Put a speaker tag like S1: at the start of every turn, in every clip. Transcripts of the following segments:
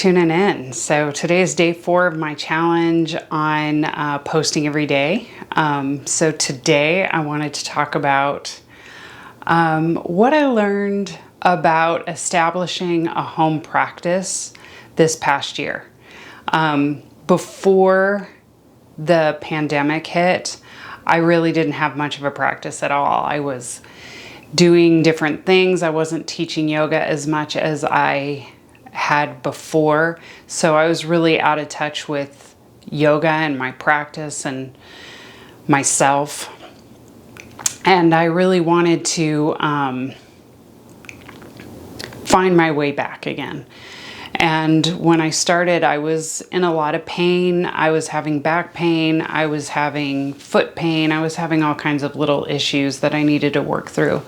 S1: Tuning in. So today is day 4 of my challenge on posting every day. So today I wanted to talk about what I learned about establishing a home practice this past year. Before the pandemic hit, I really didn't have much of a practice at all. I was doing different things. I wasn't teaching yoga as much as I had before. So I was really out of touch with yoga and my practice and myself. And I really wanted to find my way back again. And when I started, I was in a lot of pain. I was having back pain. I was having foot pain. I was having all kinds of little issues that I needed to work through.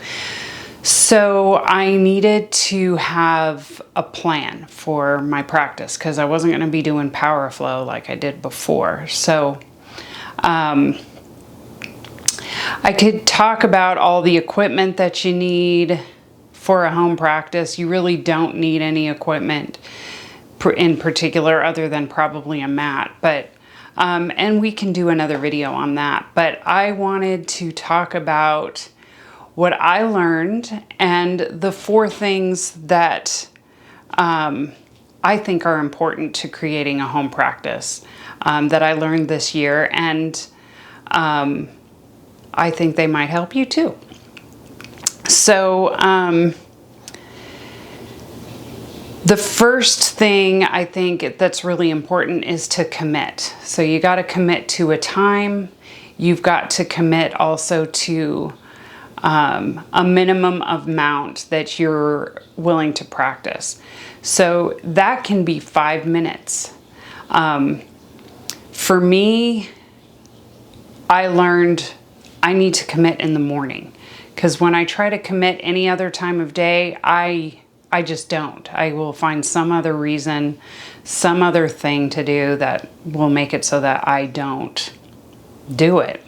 S1: So I needed to have a plan for my practice because I wasn't going to be doing power flow like I did before. So I could talk about all the equipment that you need for a home practice. You really don't need any equipment in particular other than probably a mat, but and we can do another video on that. But I wanted to talk about what I learned and the 4 things that I think are important to creating a home practice that I learned this year, and I think they might help you too. So the first thing I think that's really important is to commit. So you got to commit to a time. You've got to commit also to a minimum amount that you're willing to practice. So that can be 5 minutes. For me, I learned I need to commit in the morning, because when I try to commit any other time of day, I just don't. I will find some other reason, some other thing to do that will make it so that I don't do it.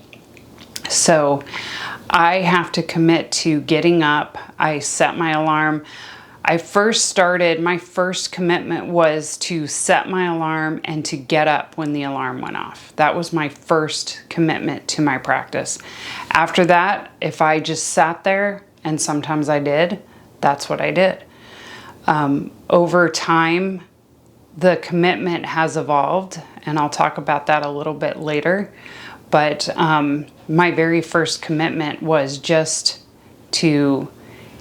S1: So I have to commit to getting up. I set my alarm. My first commitment was to set my alarm and to get up when the alarm went off. That was my first commitment to my practice. After that, if I just sat there, and sometimes I did, that's what I did. Over time, the commitment has evolved, and I'll talk about that a little bit later. But my very first commitment was just to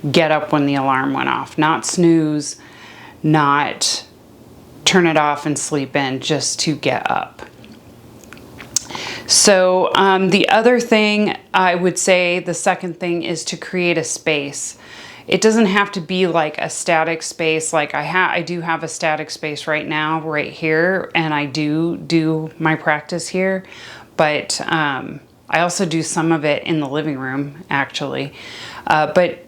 S1: get up when the alarm went off. Not snooze, not turn it off and sleep in, just to get up. So the other thing I would say, the second thing, is to create a space. It doesn't have to be like a static space. Like I do have a static space right now, right here, and I do my practice here. But I also do some of it in the living room, actually. But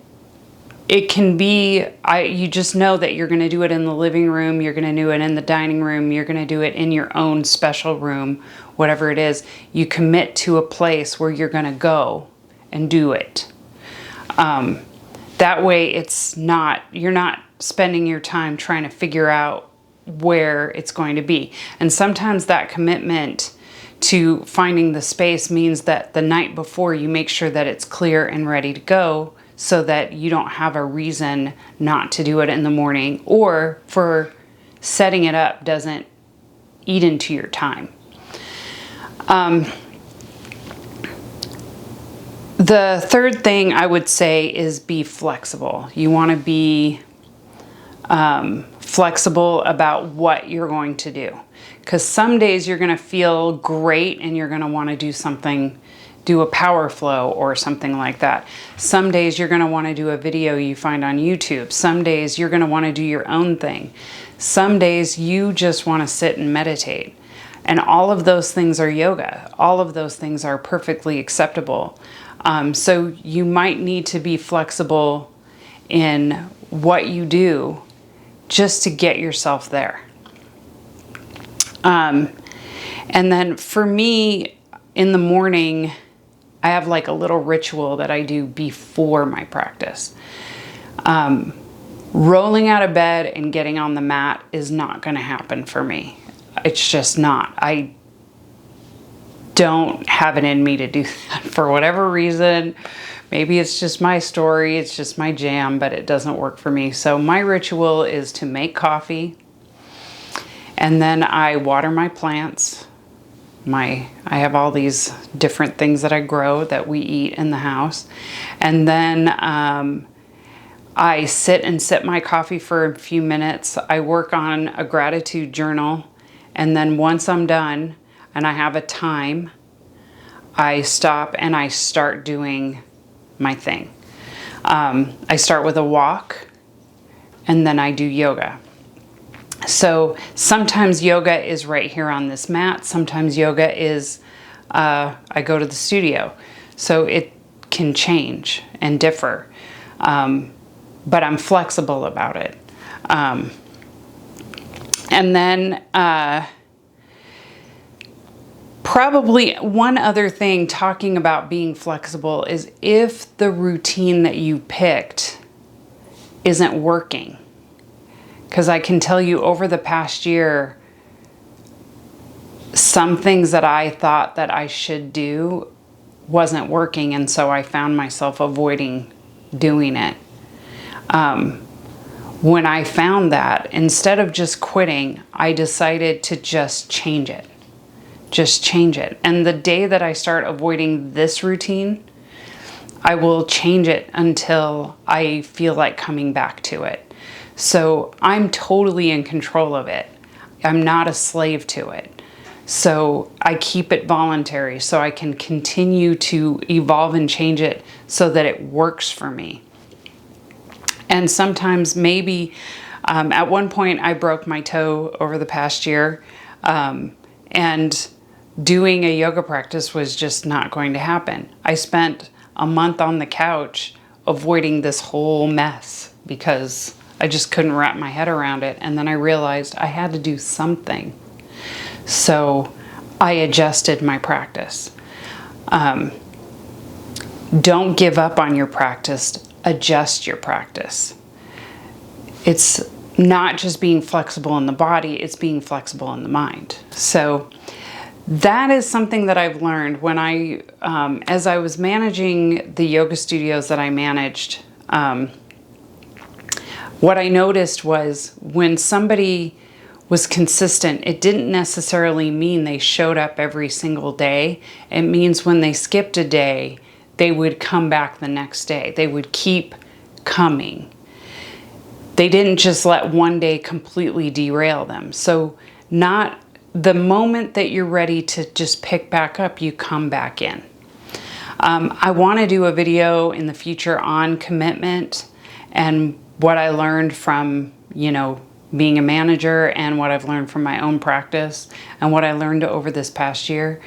S1: it can be, you just know that you're going to do it in the living room, you're going to do it in the dining room, you're going to do it in your own special room, whatever it is. You commit to a place where you're going to go and do it. That way you're not spending your time trying to figure out where it's going to be. And sometimes that commitment to finding the space means that the night before you make sure that it's clear and ready to go, so that you don't have a reason not to do it in the morning, or for setting it up doesn't eat into your time. The third thing I would say is be flexible. You want to be flexible about what you're going to do. Because some days you're going to feel great and you're going to want to do a power flow or something like that. Some days you're going to want to do a video you find on YouTube. Some days you're going to want to do your own thing. Some days you just want to sit and meditate. And all of those things are yoga. All of those things are perfectly acceptable. So you might need to be flexible in what you do just to get yourself there. And then for me, in the morning, I have like a little ritual that I do before my practice. rolling out of bed and getting on the mat is not going to happen for me. It's just not. I don't have it in me to do that for whatever reason. Maybe it's just my story, it's just my jam, but it doesn't work for me. So my ritual is to make coffee, and then I water my plants. I have all these different things that I grow that we eat in the house. And then I sit and sip my coffee for a few minutes. I work on a gratitude journal. And then once I'm done and I have a time, I stop and I start doing my thing. I start with a walk, and then I do yoga. So sometimes yoga is right here on this mat. Sometimes yoga is, I go to the studio. So it can change and differ. But I'm flexible about it. And then probably one other thing talking about being flexible is if the routine that you picked isn't working. Because I can tell you over the past year, some things that I thought that I should do wasn't working, and so I found myself avoiding doing it. When I found that, instead of just quitting, I decided to just change it. Just change it. And the day that I start avoiding this routine, I will change it until I feel like coming back to it. So I'm totally in control of it. I'm not a slave to it. So I keep it voluntary so I can continue to evolve and change it so that it works for me. And sometimes maybe, at one point I broke my toe over the past year, and doing a yoga practice was just not going to happen. I spent a month on the couch avoiding this whole mess because I just couldn't wrap my head around it. And then I realized I had to do something. So I adjusted my practice. Don't give up on your practice. Adjust your practice. It's not just being flexible in the body, it's being flexible in the mind. So that is something that I've learned when as I was managing the yoga studios that I managed. What I noticed was when somebody was consistent, it didn't necessarily mean they showed up every single day. It means when they skipped a day, they would come back the next day. They would keep coming. They didn't just let one day completely derail them. So not the moment that you're ready to just pick back up, you come back in. I want to do a video in the future on commitment and what I learned from, being a manager, and what I've learned from my own practice and what I learned over this past year.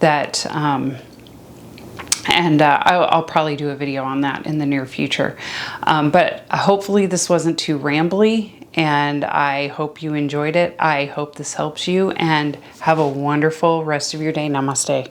S1: I'll probably do a video on that in the near future. But hopefully this wasn't too rambly, and I hope you enjoyed it. I hope this helps you, and have a wonderful rest of your day. Namaste.